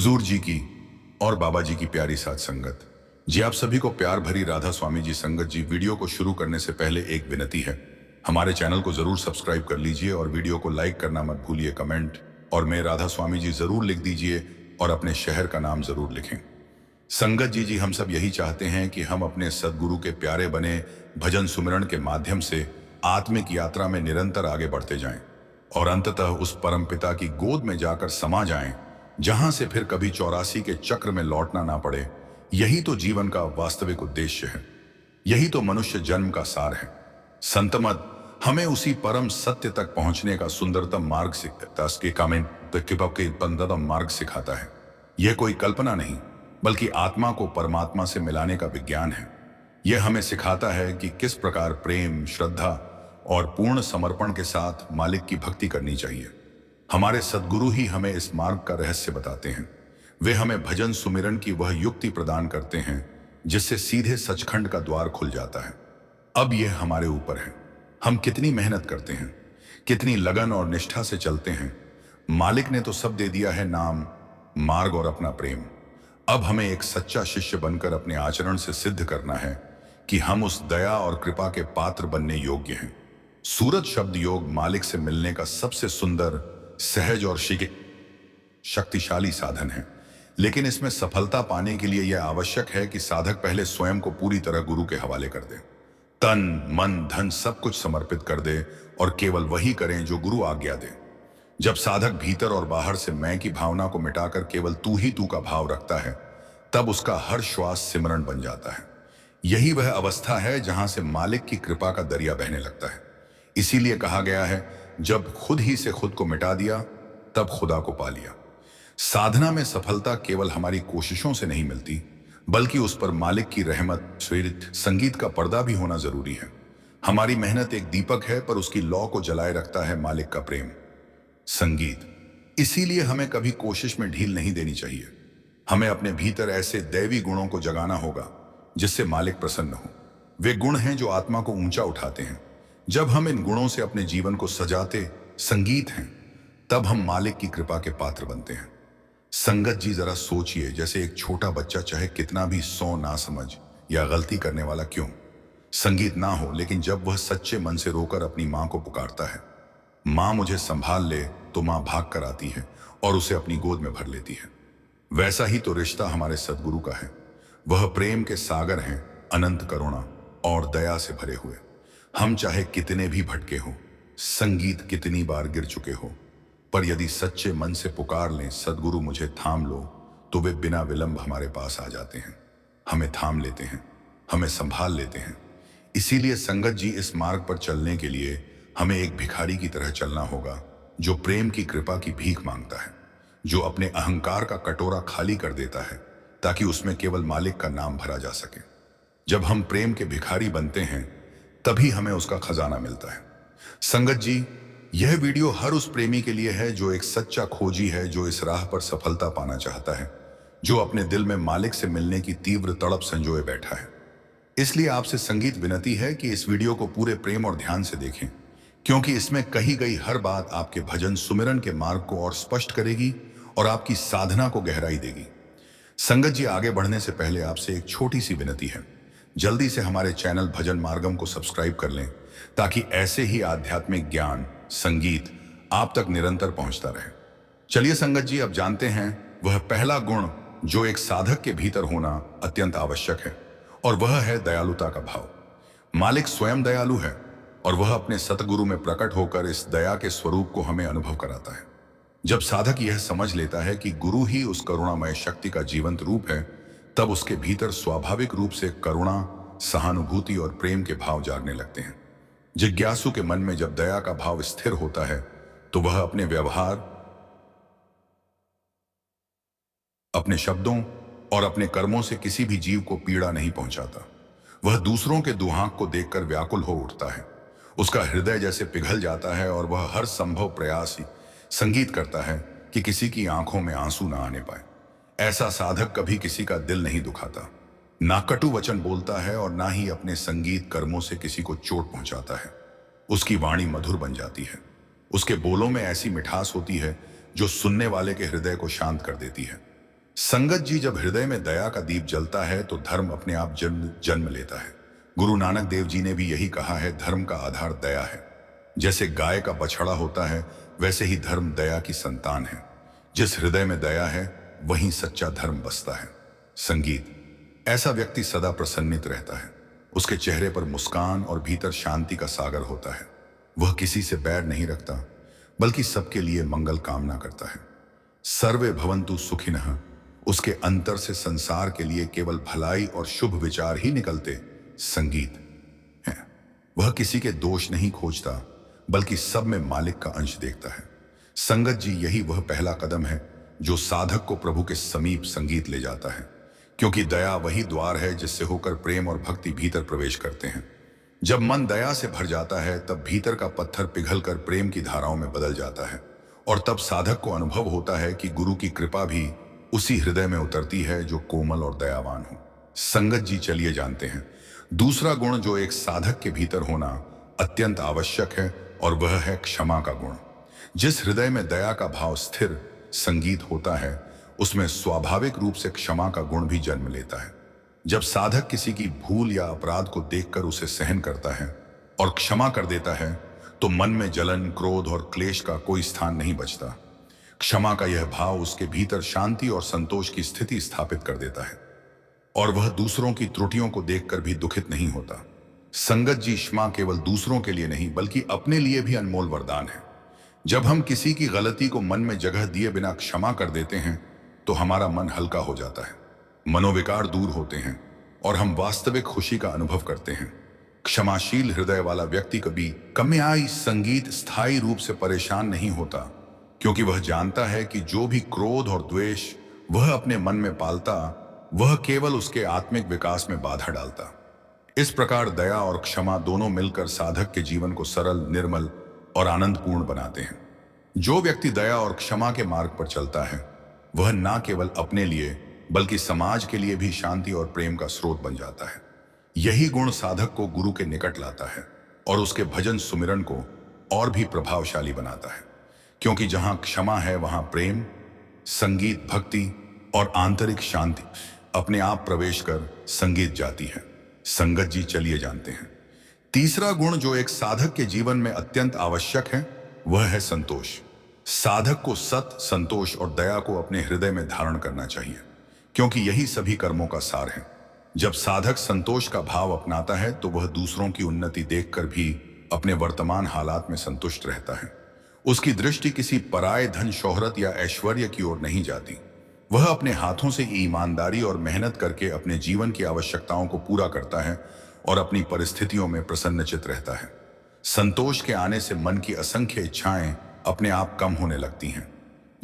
हुजूर जी की और बाबा जी की प्यारी साथ संगत जी, आप सभी को प्यार भरी राधा स्वामी जी संगत जी। वीडियो को शुरू करने से पहले एक विनती है, हमारे चैनल को जरूर सब्सक्राइब कर लीजिए और वीडियो को लाइक करना मत भूलिए। कमेंट और मैं राधा स्वामी जी जरूर लिख दीजिए और अपने शहर का नाम जरूर लिखें। संगत जी, हम सब यही चाहते हैं कि हम अपने सदगुरु के प्यारे बने, भजन सुमिरन के माध्यम से आत्मिक यात्रा में निरंतर आगे बढ़ते जाएं और अंततः उस परमपिता की गोद में जाकर समा जाएं, जहां से फिर कभी 84 के चक्र में लौटना ना पड़े। यही तो जीवन का वास्तविक उद्देश्य है, यही तो मनुष्य जन्म का सार है। संतमत हमें उसी परम सत्य तक पहुंचने का सुंदरतम मार्ग सिखाता है। यह कोई कल्पना नहीं, बल्कि आत्मा को परमात्मा से मिलाने का विज्ञान है। यह हमें सिखाता है कि किस प्रकार प्रेम, श्रद्धा और पूर्ण समर्पण के साथ मालिक की भक्ति करनी चाहिए। हमारे सद्गुरु ही हमें इस मार्ग का रहस्य बताते हैं। वे हमें भजन सुमिरन की वह युक्ति प्रदान करते हैं जिससे सीधे सचखंड का द्वार खुल जाता है। अब यह हमारे ऊपर है, हम कितनी मेहनत करते हैं, कितनी लगन और निष्ठा से चलते हैं। मालिक ने तो सब दे दिया है, नाम, मार्ग और अपना प्रेम। अब हमें एक सच्चा शिष्य बनकर अपने आचरण से सिद्ध करना है कि हम उस दया और कृपा के पात्र बनने योग्य हैं। सूरत शब्द योग मालिक से मिलने का सबसे सुंदर, सहज और शक्तिशाली साधन है। लेकिन इसमें सफलता पाने के लिए यह आवश्यक है कि साधक पहले स्वयं को पूरी तरह गुरु के हवाले कर दे। तन, मन, धन सब कुछ समर्पित कर दे और केवल वही करें जो गुरु आज्ञा दे। जब साधक भीतर और बाहर से मैं की भावना को मिटाकर केवल तू ही तू का भाव रखता है, तब उसका हर श्वास सिमरन बन जाता है। यही वह अवस्था है जहां से मालिक की कृपा का दरिया बहने लगता है। इसीलिए कहा गया है, जब खुद ही से खुद को मिटा दिया तब खुदा को पा लिया। साधना में सफलता केवल हमारी कोशिशों से नहीं मिलती, बल्कि उस पर मालिक की रहमत प्रेरित संगीत का पर्दा भी होना जरूरी है। हमारी मेहनत एक दीपक है, पर उसकी लौ को जलाए रखता है मालिक का प्रेम, संगीत। इसीलिए हमें कभी कोशिश में ढील नहीं देनी चाहिए। हमें अपने भीतर ऐसे दैवी गुणों को जगाना होगा जिससे मालिक प्रसन्न हो। वे गुण हैं जो आत्मा को ऊंचा उठाते हैं। जब हम इन गुणों से अपने जीवन को सजाते संगीत हैं, तब हम मालिक की कृपा के पात्र बनते हैं। संगत जी, जरा सोचिए, जैसे एक छोटा बच्चा चाहे कितना भी सौ ना समझ या गलती करने वाला क्यों संगीत ना हो, लेकिन जब वह सच्चे मन से रोकर अपनी मां को पुकारता है, मां मुझे संभाल ले, तो मां भाग कर आती है और उसे अपनी गोद में भर लेती है। वैसा ही तो रिश्ता हमारे सदगुरु का है। वह प्रेम के सागर हैं, अनंत करुणा और दया से भरे हुए। हम चाहे कितने भी भटके हो, संगीत कितनी बार गिर चुके हो, पर यदि सच्चे मन से पुकार लें, सदगुरु मुझे थाम लो, तो वे बिना विलंब हमारे पास आ जाते हैं, हमें थाम लेते हैं, हमें संभाल लेते हैं। इसीलिए संगत जी, इस मार्ग पर चलने के लिए हमें एक भिखारी की तरह चलना होगा, जो प्रेम की कृपा की भीख मांगता है, जो अपने अहंकार का कटोरा खाली कर देता है ताकि उसमें केवल मालिक का नाम भरा जा सके। जब हम प्रेम के भिखारी बनते हैं, तभी हमें उसका खजाना मिलता है। संगत जी, यह वीडियो हर उस प्रेमी के लिए है जो एक सच्चा खोजी है, जो इस राह पर सफलता पाना चाहता है, जो अपने दिल में मालिक से मिलने की तीव्र तड़प संजोए बैठा है। इसलिए आपसे संगीत विनती है कि इस वीडियो को पूरे प्रेम और ध्यान से देखें, क्योंकि इसमें कही गई हर बात आपके भजन सुमिरन के मार्ग को और स्पष्ट करेगी और आपकी साधना को गहराई देगी। संगत जी, आगे बढ़ने से पहले आपसे एक छोटी सी विनती है, जल्दी से हमारे चैनल भजन मार्गम को सब्सक्राइब कर लें, ताकि ऐसे ही आध्यात्मिक ज्ञान, संगीत आप तक निरंतर पहुंचता रहे। चलिए संगत जी, अब जानते हैं वह पहला गुण जो एक साधक के भीतर होना अत्यंत आवश्यक है, और वह है दयालुता का भाव। मालिक स्वयं दयालु है और वह अपने सतगुरु में प्रकट होकर इस दया के स्वरूप को हमें अनुभव कराता है। जब साधक यह समझ लेता है कि गुरु ही उस करुणामय शक्ति का जीवंत रूप है, तब उसके भीतर स्वाभाविक रूप से करुणा, सहानुभूति और प्रेम के भाव जागने लगते हैं। जिज्ञासु के मन में जब दया का भाव स्थिर होता है, तो वह अपने व्यवहार, अपने शब्दों और अपने कर्मों से किसी भी जीव को पीड़ा नहीं पहुंचाता। वह दूसरों के दुहाक को देखकर व्याकुल हो उठता है, उसका हृदय जैसे पिघल जाता है और वह हर संभव प्रयास ही संगीत करता है कि किसी की आंखों में आंसू ना आने पाए। ऐसा साधक कभी किसी का दिल नहीं दुखाता, ना कटु वचन बोलता है और ना ही अपने संगीत कर्मों से किसी को चोट पहुंचाता है। उसकी वाणी मधुर बन जाती है, उसके बोलों में ऐसी मिठास होती है जो सुनने वाले के हृदय को शांत कर देती है। संगत जी, जब हृदय में दया का दीप जलता है तो धर्म अपने आप जन्म जन्म लेता है। गुरु नानक देव जी ने भी यही कहा है, धर्म का आधार दया है। जैसे गाय का बछड़ा होता है, वैसे ही धर्म दया की संतान है। जिस हृदय में दया है, वहीं सच्चा धर्म बसता है। संगीत। ऐसा व्यक्ति सदा प्रसन्नित रहता है। उसके चेहरे पर मुस्कान और भीतर शांति का सागर होता है। वह किसी से बैर नहीं रखता, बल्कि सबके लिए मंगल कामना करता है। सर्वे भवन्तु सुखिनः। उसके अंतर से संसार के लिए केवल भलाई और शुभ विचार ही निकलते। संगीत है। वह किसी के दोष नहीं खोजता, बल्कि सब में मालिक का अंश देखता है। संगत जी, यही वह पहला कदम है जो साधक को प्रभु के समीप संगीत ले जाता है। क्योंकि दया वही द्वार है जिससे होकर प्रेम और भक्ति भीतर प्रवेश करते हैं। जब मन दया से भर जाता है, तब भीतर का पत्थर पिघलकर प्रेम की धाराओं में बदल जाता है। और तब साधक को अनुभव होता है कि गुरु की कृपा भी उसी हृदय में उतरती है जो कोमल और दयावान हो। संगत जी, चलिए जानते हैं दूसरा गुण जो एक साधक के भीतर होना अत्यंत आवश्यक है, और वह है क्षमा का गुण। जिस हृदय में दया का भाव स्थिर संगीत होता है, उसमें स्वाभाविक रूप से क्षमा का गुण भी जन्म लेता है। जब साधक किसी की भूल या अपराध को देखकर उसे सहन करता है और क्षमा कर देता है, तो मन में जलन, क्रोध और क्लेश का कोई स्थान नहीं बचता। क्षमा का यह भाव उसके भीतर शांति और संतोष की स्थिति स्थापित कर देता है, और वह दूसरों की त्रुटियों को देखकर भी दुखित नहीं होता। संगत जी, क्षमा केवल दूसरों के लिए नहीं, बल्कि अपने लिए भी अनमोल वरदान है। जब हम किसी की गलती को मन में जगह दिए बिना क्षमा कर देते हैं, तो हमारा मन हल्का हो जाता है, मनोविकार दूर होते हैं और हम वास्तविक खुशी का अनुभव करते हैं। क्षमाशील हृदय वाला व्यक्ति कभी कम्याई संगीत स्थायी रूप से परेशान नहीं होता, क्योंकि वह जानता है कि जो भी क्रोध और द्वेष वह अपने मन में पालता, वह केवल उसके आत्मिक विकास में बाधा डालता। इस प्रकार दया और क्षमा दोनों मिलकर साधक के जीवन को सरल, निर्मल और आनंदपूर्ण बनाते हैं। जो व्यक्ति दया और क्षमा के मार्ग पर चलता है, वह न केवल अपने लिए बल्कि समाज के लिए भी शांति और प्रेम का स्रोत बन जाता है। यही गुण साधक को गुरु के निकट लाता है और उसके भजन सुमिरन को और भी प्रभावशाली बनाता है। क्योंकि जहां क्षमा है, वहां प्रेम, संगीत, भक्ति और आंतरिक शांति अपने आप प्रवेश कर संगीत जाती है। संगत जी, चलिए जानते हैं तीसरा गुण जो एक साधक के जीवन में अत्यंत आवश्यक है, वह है संतोष। साधक को सत, संतोष और दया को अपने हृदय में धारण करना चाहिए, क्योंकि यही सभी कर्मों का सार है। जब साधक संतोष का भाव अपनाता है, तो वह दूसरों की उन्नति देखकर भी अपने वर्तमान हालात में संतुष्ट रहता है। उसकी दृष्टि किसी पराये धन, शोहरत या ऐश्वर्य की ओर नहीं जाती। वह अपने हाथों से ईमानदारी और मेहनत करके अपने जीवन की आवश्यकताओं को पूरा करता है और अपनी परिस्थितियों में प्रसन्नचित रहता है। संतोष के आने से मन की असंख्य इच्छाएं अपने आप कम होने लगती हैं।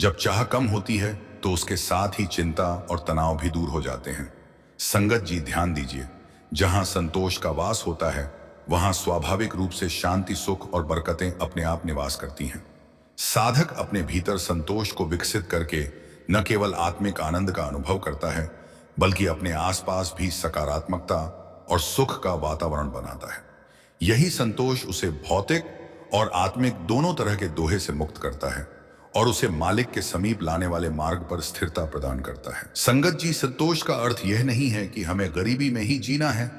जब चाह कम होती है, तो उसके साथ ही चिंता और तनाव भी दूर हो जाते हैं। संगत जी, ध्यान दीजिए, जहां संतोष का वास होता है, वहां स्वाभाविक रूप से शांति, सुख और बरकतें अपने आप निवास करती हैं। साधक अपने भीतर संतोष को विकसित करके न केवल आत्मिक आनंद का अनुभव करता है, बल्कि अपने आसपास भी सकारात्मकता और सुख का वातावरण बनाता है। यही संतोष उसे भौतिक और आत्मिक दोनों तरह के दोहे से मुक्त करता है और उसे मालिक के समीप लाने वाले मार्ग पर स्थिरता प्रदान करता है। संगत जी, संतोष का अर्थ यह नहीं है कि हमें गरीबी में ही जीना है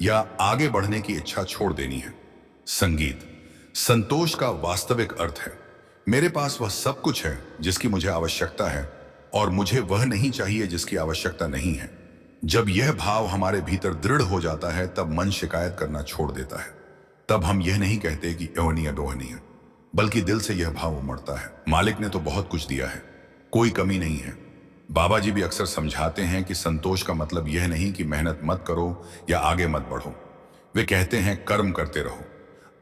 या आगे बढ़ने की इच्छा छोड़ देनी है। संगीत, संतोष का वास्तविक अर्थ है, मेरे पास वह सब कुछ है जिसकी मुझे आवश्यकता है, और मुझे वह नहीं चाहिए जिसकी आवश्यकता नहीं है। जब यह भाव हमारे भीतर दृढ़ हो जाता है, तब मन शिकायत करना छोड़ देता है। तब हम यह नहीं कहते कि एवनीय दोहनीय, बल्कि दिल से यह भाव उमड़ता है, मालिक ने तो बहुत कुछ दिया है, कोई कमी नहीं है। बाबा जी भी अक्सर समझाते हैं कि संतोष का मतलब यह नहीं कि मेहनत मत करो या आगे मत बढ़ो। वे कहते हैं कर्म करते रहो,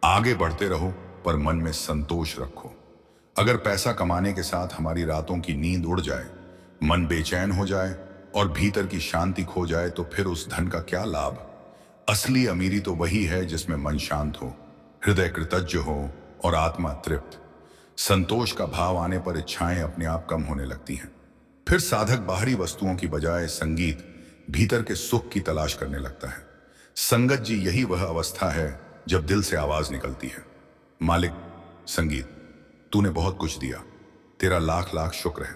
आगे बढ़ते रहो, पर मन में संतोष रखो। अगर पैसा कमाने के साथ हमारी रातों की नींद उड़ जाए, मन बेचैन हो जाए और भीतर की शांति खो जाए, तो फिर उस धन का क्या लाभ। असली अमीरी तो वही है जिसमें मन शांत हो, हृदय कृतज्ञ हो और आत्मा तृप्त। संतोष का भाव आने पर इच्छाएं अपने आप कम होने लगती हैं। फिर साधक बाहरी वस्तुओं की बजाय संगीत, भीतर के सुख की तलाश करने लगता है। संगत जी, यही वह अवस्था है जब दिल से आवाज निकलती है, मालिक, संगीत, तूने बहुत कुछ दिया, तेरा लाख लाख शुक्र है।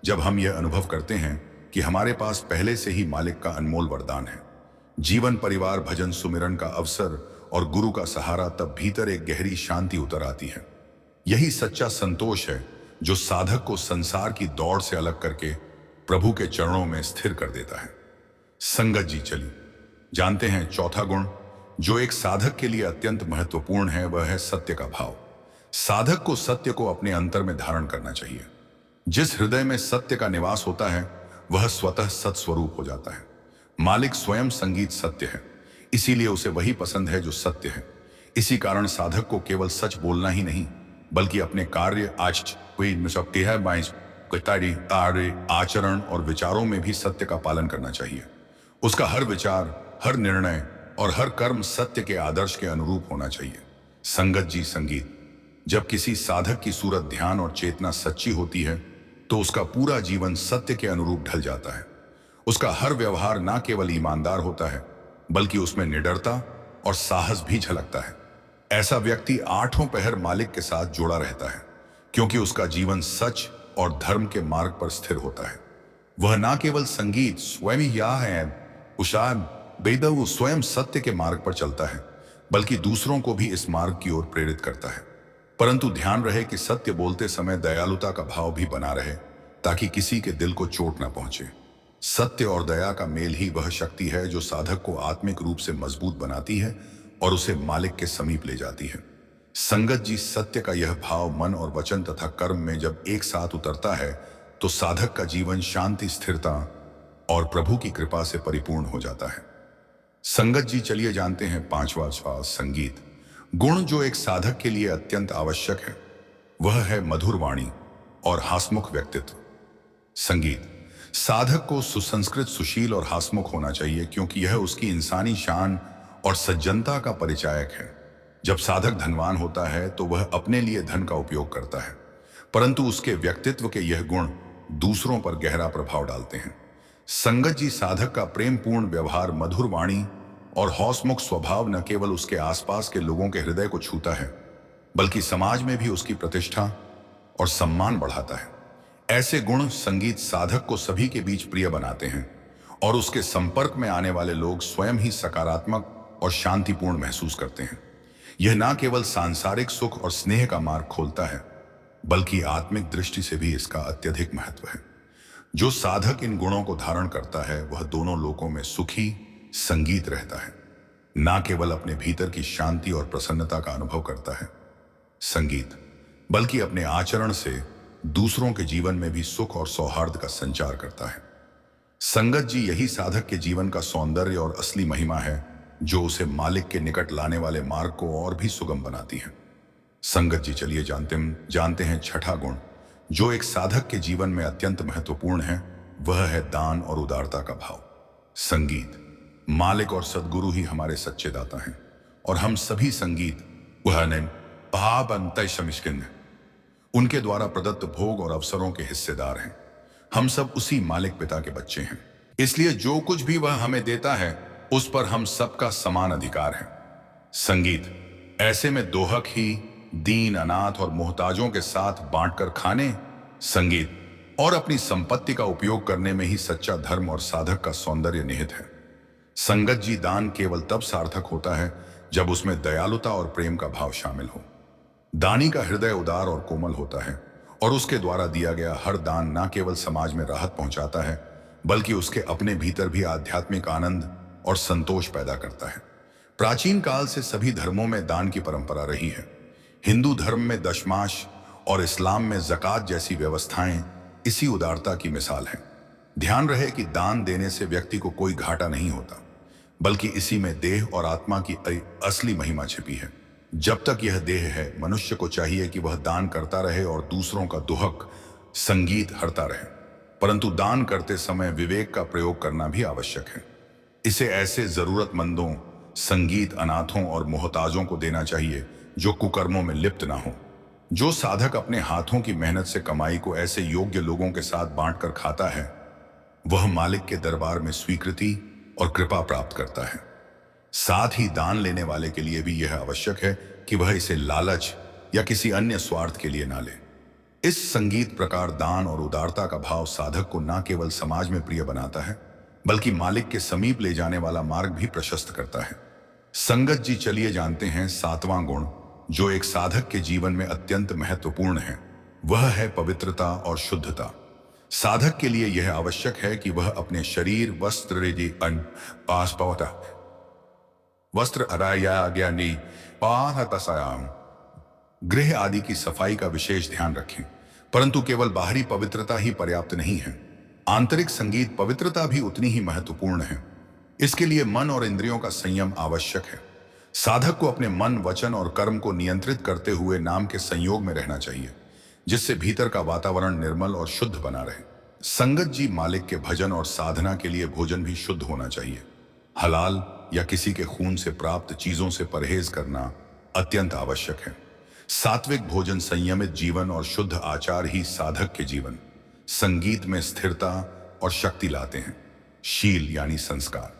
जब हम यह अनुभव करते हैं कि हमारे पास पहले से ही मालिक का अनमोल वरदान है। जीवन, परिवार, भजन, सुमिरन का अवसर और गुरु का सहारा, तब भीतर एक गहरी शांति उतर आती है। यही सच्चा संतोष है जो साधक को संसार की दौड़ से अलग करके प्रभु के चरणों में स्थिर कर देता है। संगत जी, चलिए जानते हैं चौथा गुण जो एक साधक के लिए अत्यंत महत्वपूर्ण है, वह है सत्य का भाव। साधक को सत्य को अपने अंतर में धारण करना चाहिए। जिस हृदय में सत्य का निवास होता है वह स्वतः सत्स्वरूप हो जाता है। मालिक स्वयं संगीत सत्य है, इसीलिए उसे वही पसंद है जो सत्य है। इसी कारण साधक को केवल सच बोलना ही नहीं बल्कि अपने कार्य, आचरण और विचारों में भी सत्य का पालन करना चाहिए। उसका हर विचार, हर निर्णय और हर कर्म सत्य के आदर्श के अनुरूप होना चाहिए। संगत जी, संगीत, जब किसी साधक की सूरत, ध्यान और चेतना सच्ची होती है तो उसका पूरा जीवन सत्य के अनुरूप ढल जाता है। उसका हर व्यवहार ना केवल ईमानदार होता है बल्कि उसमें निडरता और साहस भी झलकता है। ऐसा व्यक्ति आठों पहर मालिक के साथ जुड़ा रहता है क्योंकि उसका जीवन सच और धर्म के मार्ग पर स्थिर होता है। वह ना केवल संगीत स्वयं ही या है उशान बेदा, वो स्वयं सत्य के मार्ग पर चलता है बल्कि दूसरों को भी इस मार्ग की ओर प्रेरित करता है। परंतु ध्यान रहे कि सत्य बोलते समय दयालुता का भाव भी बना रहे ताकि किसी के दिल को चोट ना पहुंचे। सत्य और दया का मेल ही वह शक्ति है जो साधक को आत्मिक रूप से मजबूत बनाती है और उसे मालिक के समीप ले जाती है। संगत जी, सत्य का यह भाव मन और वचन तथा कर्म में जब एक साथ उतरता है तो साधक का जीवन शांति, स्थिरता और प्रभु की कृपा से परिपूर्ण हो जाता है। संगत जी, चलिए जानते हैं पांचवा संगीत गुण जो एक साधक के लिए अत्यंत आवश्यक है। वह है मधुर वाणी और हासमुख व्यक्तित्व। संगीत, साधक को सुसंस्कृत, सुशील और हासमुख होना चाहिए क्योंकि यह उसकी इंसानी शान और सज्जनता का परिचायक है। जब साधक धनवान होता है तो वह अपने लिए धन का उपयोग करता है, परंतु उसके व्यक्तित्व के यह गुण दूसरों पर गहरा प्रभाव डालते हैं। संगत जी, साधक का प्रेम पूर्ण व्यवहार, मधुर वाणी और हौसमुख स्वभाव न केवल उसके आसपास के लोगों के हृदय को छूता है बल्कि समाज में भी उसकी प्रतिष्ठा और सम्मान बढ़ाता है। ऐसे गुण संगीत साधक को सभी के बीच प्रिय बनाते हैं और उसके संपर्क में आने वाले लोग स्वयं ही सकारात्मक और शांतिपूर्ण महसूस करते हैं। यह ना केवल सांसारिक सुख और स्नेह का मार्ग खोलता है बल्कि आत्मिक दृष्टि से भी इसका अत्यधिक महत्व है। जो साधक इन गुणों को धारण करता है वह दोनों लोकों में सुखी संगीत रहता है, ना केवल अपने भीतर की शांति और प्रसन्नता का अनुभव करता है संगीत, बल्कि अपने आचरण से दूसरों के जीवन में भी सुख और सौहार्द का संचार करता है। संगत जी, यही साधक के जीवन का सौंदर्य और असली महिमा है जो उसे मालिक के निकट लाने वाले मार्ग को और भी सुगम बनाती है। संगत जी, चलिए जानते हैं छठा गुण जो एक साधक के जीवन में अत्यंत महत्वपूर्ण है। वह है दान और उदारता का भाव। संगीत, मालिक और सद्गुरु ही हमारे सच्चे दाता हैं और हम सभी संगीत उनके द्वारा प्रदत्त भोग और अवसरों के हिस्सेदार हैं। हम सब उसी मालिक पिता के बच्चे हैं, इसलिए जो कुछ भी वह हमें देता है उस पर हम सबका समान अधिकार है। संगीत, ऐसे में दोहक ही दीन, अनाथ और मोहताजों के साथ बांटकर खाने, संगीत और अपनी संपत्ति का उपयोग करने में ही सच्चा धर्म और साधक का सौंदर्य निहित है। संगत जी, दान केवल तब सार्थक होता है जब उसमें दयालुता और प्रेम का भाव शामिल हो। दानी का हृदय उदार और कोमल होता है और उसके द्वारा दिया गया हर दान न केवल समाज में राहत पहुंचाता है बल्कि उसके अपने भीतर भी आध्यात्मिक आनंद और संतोष पैदा करता है। प्राचीन काल से सभी धर्मों में दान की परंपरा रही है। हिंदू धर्म में दशमाश और इस्लाम में ज़कात जैसी व्यवस्थाएं इसी उदारता की मिसाल हैं। ध्यान रहे कि दान देने से व्यक्ति को कोई घाटा नहीं होता बल्कि इसी में देह और आत्मा की असली महिमा छिपी है। जब तक यह देह है, मनुष्य को चाहिए कि वह दान करता रहे और दूसरों का दुहक संगीत हरता रहे, परंतु दान करते समय विवेक का प्रयोग करना भी आवश्यक है। इसे ऐसे जरूरतमंदों, संगीत, अनाथों और मोहताजों को देना चाहिए जो कुकर्मों में लिप्त ना हो। जो साधक अपने हाथों की मेहनत से कमाई को ऐसे योग्य लोगों के साथ बांटकर खाता है वह मालिक के दरबार में स्वीकृति और कृपा प्राप्त करता है। साथ ही दान लेने वाले के लिए भी यह आवश्यक है कि वह इसे लालच या किसी अन्य स्वार्थ के लिए ना ले। इस संगीत प्रकार दान और उदारता का भाव साधक को न केवल समाज में प्रिय बनाता है, बल्कि मालिक के समीप ले जाने वाला मार्ग भी प्रशस्त करता है। संगत जी, चलिए जानते हैं सातवां गुण जो एक साधक के जीवन में अत्यंत महत्वपूर्ण है। वह है पवित्रता और शुद्धता। साधक के लिए यह आवश्यक है कि वह अपने शरीर, वस्त्र गृह आदि की सफाई का विशेष ध्यान रखें। परंतु केवल बाहरी पवित्रता ही पर्याप्त नहीं है, आंतरिक संगीत पवित्रता भी उतनी ही महत्वपूर्ण है। इसके लिए मन और इंद्रियों का संयम आवश्यक है। साधक को अपने मन, वचन और कर्म को नियंत्रित करते हुए नाम के संयोग में रहना चाहिए, जिससे भीतर का वातावरण निर्मल और शुद्ध बना रहे। संगत जी, मालिक के भजन और साधना के लिए भोजन भी शुद्ध होना चाहिए। हलाल या किसी के खून से प्राप्त चीजों से परहेज करना अत्यंत आवश्यक है। सात्विक भोजन, संयमित जीवन और शुद्ध आचार ही साधक के जीवन संगीत में स्थिरता और शक्ति लाते हैं। शील यानी संस्कार,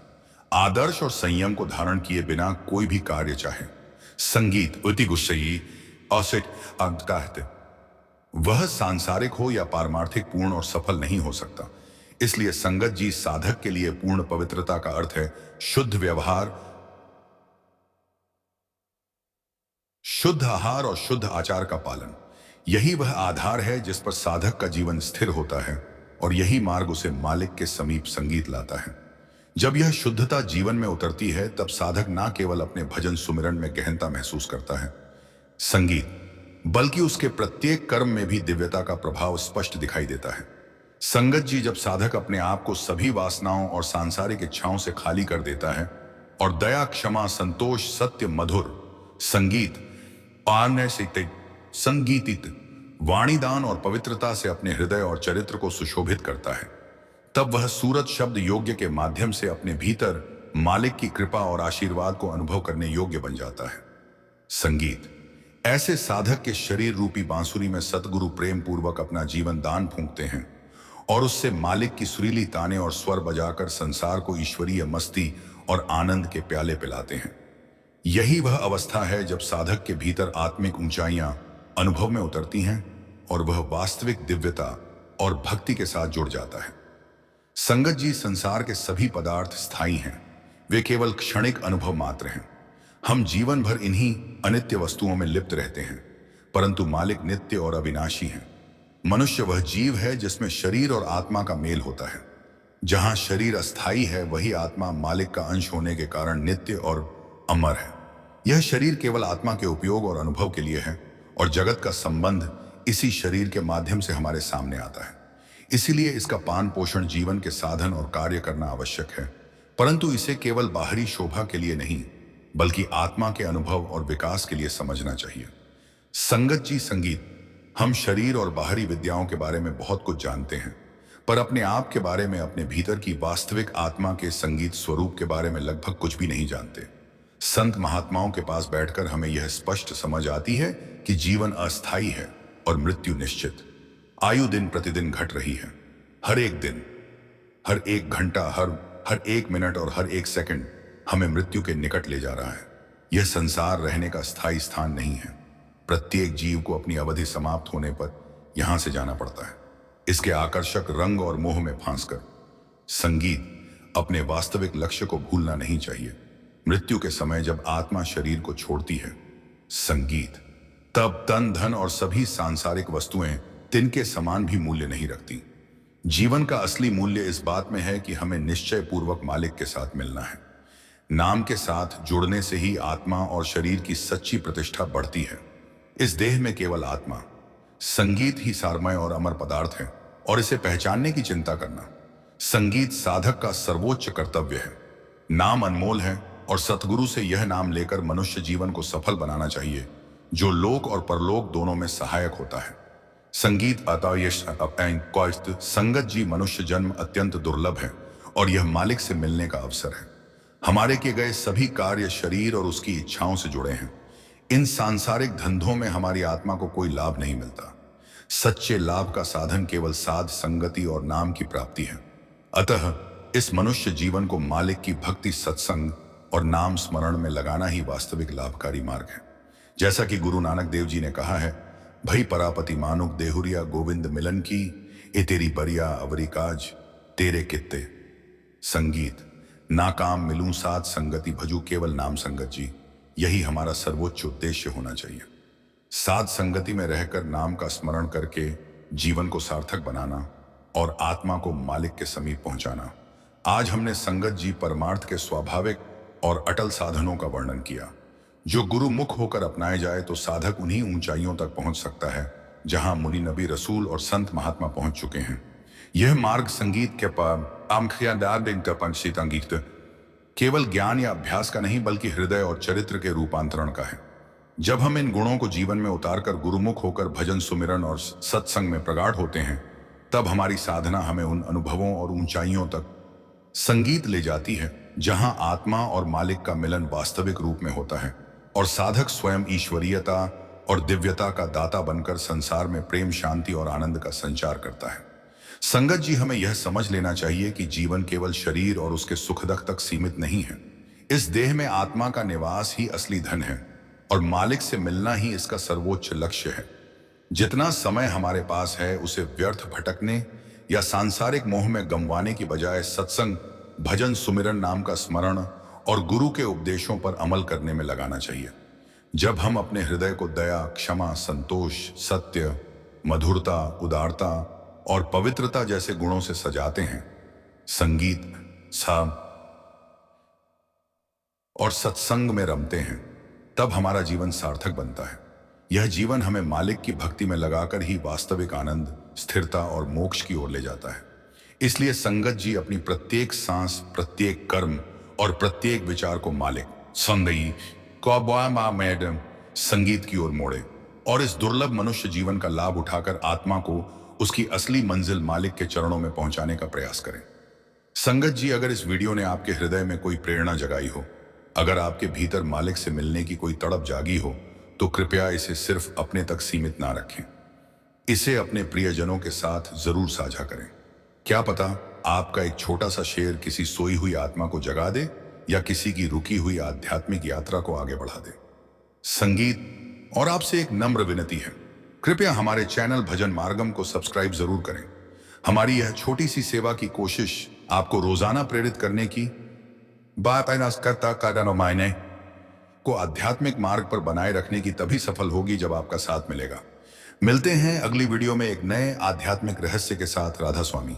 आदर्श और संयम को धारण किए बिना कोई भी कार्य, चाहे संगीत, अति गुस्सई, औसित कहते, वह सांसारिक हो या पारमार्थिक, पूर्ण और सफल नहीं हो सकता। इसलिए संगत जी, साधक के लिए पूर्ण पवित्रता का अर्थ है शुद्ध व्यवहार, शुद्ध आहार और शुद्ध आचार का पालन। यही वह आधार है जिस पर साधक का जीवन स्थिर होता है, और यही मार्ग उसे मालिक के समीप संगीत लाता है। जब यह शुद्धता जीवन में उतरती है, तब साधक न केवल अपने भजन सुमिरन में गहनता महसूस करता है संगीत, बल्कि उसके प्रत्येक कर्म में भी दिव्यता का प्रभाव स्पष्ट दिखाई देता है। संगत जी, जब साधक अपने आप को सभी वासनाओं और सांसारिक इच्छाओं से खाली कर देता है और दया, क्षमा, संतोष, सत्य, मधुर संगीत, संगीतित वाणीदान और पवित्रता से अपने हृदय और चरित्र को सुशोभित करता है, तब वह सूरत शब्द योग्य के माध्यम से अपने भीतर मालिक की कृपा और आशीर्वाद को अनुभव करने योग्य बन जाता है। संगीत ऐसे साधक के शरीर रूपी बांसुरी में सतगुरु प्रेम पूर्वक अपना जीवन दान फूंकते हैं और उससे मालिक की सुरीली ताने और स्वर बजाकर संसार को ईश्वरीय मस्ती और आनंद के प्याले पिलाते हैं। यही वह अवस्था है जब साधक के भीतर आत्मिक ऊंचाइयां अनुभव में उतरती हैं और वह वास्तविक दिव्यता और भक्ति के साथ जुड़ जाता है। संगत जी, संसार के सभी पदार्थ स्थायी हैं, वे केवल क्षणिक अनुभव मात्र हैं। हम जीवन भर इन्हीं अनित्य वस्तुओं में लिप्त रहते हैं, परंतु मालिक नित्य और अविनाशी हैं। मनुष्य वह जीव है जिसमें शरीर और आत्मा का मेल होता है। जहां शरीर अस्थायी है, वही आत्मा मालिक का अंश होने के कारण नित्य और अमर है। यह शरीर केवल आत्मा के उपयोग और अनुभव के लिए है, और जगत का संबंध इसी शरीर के माध्यम से हमारे सामने आता है। इसीलिए इसका पान पोषण, जीवन के साधन और कार्य करना आवश्यक है, परंतु इसे केवल बाहरी शोभा के लिए नहीं, बल्कि आत्मा के अनुभव और विकास के लिए समझना चाहिए। संगत जी, संगीत, हम शरीर और बाहरी विद्याओं के बारे में बहुत कुछ जानते हैं, पर अपने आप के बारे में, अपने भीतर की वास्तविक आत्मा के संगीत स्वरूप के बारे में लगभग कुछ भी नहीं जानते। संत महात्माओं के पास बैठकर हमें यह स्पष्ट समझ आती है कि जीवन अस्थायी है और मृत्यु निश्चित। आयु दिन प्रतिदिन घट रही है। हर एक दिन, हर एक घंटा, हर एक मिनट और हर एक सेकंड हमें मृत्यु के निकट ले जा रहा है। यह संसार रहने का स्थायी स्थान नहीं है। प्रत्येक जीव को अपनी अवधि समाप्त होने पर यहां से जाना पड़ता है। इसके आकर्षक रंग और मोह में फांसकर संगीत अपने वास्तविक लक्ष्य को भूलना नहीं चाहिए। मृत्यु के समय जब आत्मा शरीर को छोड़ती है, संगीत, तब तन, धन और सभी सांसारिक वस्तुएं तिनके समान भी मूल्य नहीं रखती। जीवन का असली मूल्य इस बात में है कि हमें निश्चय पूर्वक मालिक के साथ मिलना है। नाम के साथ जुड़ने से ही आत्मा और शरीर की सच्ची प्रतिष्ठा बढ़ती है। इस देह में केवल आत्मा, संगीत ही सारमय और अमर पदार्थ है, और इसे पहचानने की चिंता करना संगीत साधक का सर्वोच्च कर्तव्य है। नाम अनमोल है, और सतगुरु से यह नाम लेकर मनुष्य जीवन को सफल बनाना चाहिए, जो लोक और परलोक दोनों में सहायक होता है। संगीत संगत जी, मनुष्य जन्म अत्यंत दुर्लभ है, और यह मालिक से मिलने का अवसर है। हमारे किए गए सभी कार्य शरीर और उसकी इच्छाओं से जुड़े हैं। इन सांसारिक धंधों में हमारी आत्मा को कोई लाभ नहीं मिलता। सच्चे लाभ का साधन केवल साध संगति और नाम की प्राप्ति है। अतः इस मनुष्य जीवन को मालिक की भक्ति, सत्संग और नाम स्मरण में लगाना ही वास्तविक लाभकारी मार्ग है। जैसा कि गुरु नानक देव जी ने कहा है, भई परापति मानुक देहुरिया गोविंद मिलन की, ए तेरी बरिया अवरी काज तेरे कित्ते। संगीत, नाकाम मिलूं साथ संगति भजू केवल नाम संगत जी, यही हमारा सर्वोच्च उद्देश्य होना चाहिए। साध संगति में रहकर नाम का स्मरण करके जीवन को सार्थक बनाना और आत्मा को मालिक के समीप पहुंचाना। आज हमने संगत जी परमार्थ के स्वाभाविक और अटल साधनों का वर्णन किया, जो गुरु मुख होकर अपनाए जाए तो साधक उन्हीं ऊंचाइयों तक पहुंच सकता है जहां मुनि नबी रसूल और संत महात्मा पहुंच चुके हैं। यह मार्ग संगीत के केवल ज्ञान या अभ्यास का नहीं बल्कि हृदय और चरित्र के रूपांतरण का है। जब हम इन गुणों को जीवन में उतारकर गुरुमुख होकर भजन सुमिरन और सत्संग में प्रगाढ़ होते हैं, तब हमारी साधना हमें उन अनुभवों और ऊंचाइयों तक संगीत ले जाती है जहां आत्मा और मालिक का मिलन वास्तविक रूप में होता है और साधक स्वयं ईश्वरीयता और दिव्यता का दाता बनकर संसार में प्रेम, शांति और आनंद का संचार करता है। संगत जी, हमें यह समझ लेना चाहिए कि जीवन केवल शरीर और उसके सुख दुख तक सीमित नहीं है। इस देह में आत्मा का निवास ही असली धन है और मालिक से मिलना ही इसका सर्वोच्च लक्ष्य है। जितना समय हमारे पास है उसे व्यर्थ भटकने या सांसारिक मोह में गंवाने की बजाय सत्संग, भजन, सुमिरन, नाम का स्मरण और गुरु के उपदेशों पर अमल करने में लगाना चाहिए। जब हम अपने हृदय को दया, क्षमा, संतोष, सत्य, मधुरता, उदारता और पवित्रता जैसे गुणों से सजाते हैं, संगीत, साम और सत्संग में रमते हैं, तब हमारा जीवन सार्थक बनता है। यह जीवन हमें मालिक की भक्ति में लगाकर ही वास्तविक आनंद, स्थिरता और मोक्ष की ओर ले जाता है। इसलिए संगत जी अपनी प्रत्येक सांस, प्रत्येक कर्म और प्रत्येक विचार को मालिक मैडम संगीत की ओर मोड़े और इस दुर्लभ मनुष्य जीवन का लाभ उठाकर आत्मा को उसकी असली मंजिल मालिक के चरणों में पहुंचाने का प्रयास करें। संगत जी, अगर इस वीडियो ने आपके हृदय में कोई प्रेरणा जगाई हो, अगर आपके भीतर मालिक से मिलने की कोई तड़प जागी हो, तो कृपया इसे सिर्फ अपने तक सीमित ना रखें। इसे अपने प्रियजनों के साथ जरूर साझा करें। क्या पता आपका एक छोटा सा शेर किसी सोई हुई आत्मा को जगा दे या किसी की रुकी हुई आध्यात्मिक यात्रा को आगे बढ़ा दे। संगीत और आपसे एक नम्र विनती है, कृपया हमारे चैनल भजन मार्गम को सब्सक्राइब जरूर करें। हमारी यह छोटी सी सेवा की कोशिश आपको रोजाना प्रेरित करने की मायने को आध्यात्मिक मार्ग पर बनाए रखने की तभी सफल होगी जब आपका साथ मिलेगा। मिलते हैं अगली वीडियो में एक नए आध्यात्मिक रहस्य के साथ। राधा स्वामी।